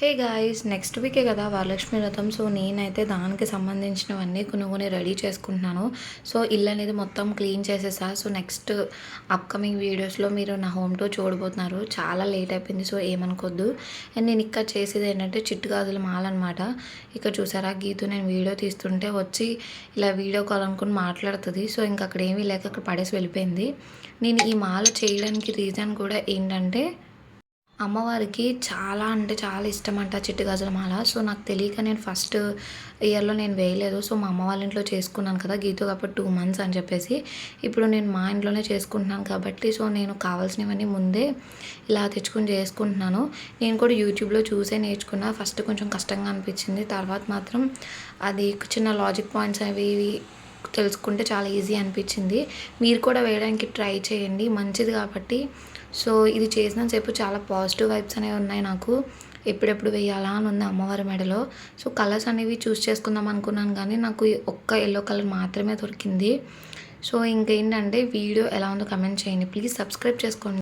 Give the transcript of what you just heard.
Hey guys, next వీకే కదా వరలక్ష్మి వ్రతం. So నేనైతే దానికి సంబంధించినవన్నీ కొన్ని రెడీ చేసుకుంటున్నాను. సో ఇల్లు అనేది మొత్తం క్లీన్ చేసేసా. సో నెక్స్ట్ అప్కమింగ్ వీడియోస్లో మీరు నా హోమ్ టూర్ చూడబోతున్నారు. చాలా లేట్ అయిపోయింది, సో ఏమనుకోద్దు. అండ్ నేను ఇక్కడ చేసేది ఏంటంటే చిట్టు గాజుల మాల అనమాట. ఇక్కడ చూసారా, గీతు నేను వీడియో తీస్తుంటే వచ్చి ఇలా వీడియో కాల్ అనుకుని మాట్లాడుతుంది. సో ఇంకా అక్కడ ఏమీ లేక అక్కడ పడేసి వెళ్ళిపోయింది. నేను ఈ మాల చేయడానికి రీజన్ కూడా ఏంటంటే, అమ్మవారికి చాలా అంటే చాలా ఇష్టమంట చిట్టి గాజుల మాల. సో నాకు తెలియక నేను ఫస్ట్ ఇయర్‌లో నేను వేయలేదు. సో మా అమ్మ వాళ్ళ ఇంట్లో చేసుకున్నాను కదా గీతు, అప్పుడు 2 మంత్స్ అని చెప్పేసి. ఇప్పుడు నేను మా ఇంట్లోనే చేసుకుంటున్నాను కాబట్టి సో నేను కావాల్సినవన్నీ ముందే ఇలా తెచ్చుకొని చేసుకుంటున్నాను. నేను కూడా యూట్యూబ్‌లో చూసే నేర్చుకున్నా. ఫస్ట్ కొంచెం కష్టంగా అనిపించింది. తర్వాత మాత్రం అది చిన్న లాజిక్ పాయింట్స్ అవి ఇవి తెలుసుకుంటే చాలా ఈజీ అనిపించింది. మీరు కూడా వేయడానికి ట్రై చేయండి, మంచిది కాబట్టి. సో ఇది చేసినంతసేపు చాలా పాజిటివ్ వైబ్స్ అనేవి ఉన్నాయి నాకు. ఎప్పుడెప్పుడు వేయాలా అని ఉంది అమ్మవారి మెడలో. సో కలర్స్ అనేవి చూస్ చేసుకుందాం అనుకున్నాను, కానీ నాకు ఈ ఒక్క యెల్లో కలర్ మాత్రమే దొరికింది. సో ఇంకేంటంటే వీడియో ఎలా ఉందో కమెంట్ చేయండి. ప్లీజ్ సబ్స్క్రైబ్ చేసుకోండి.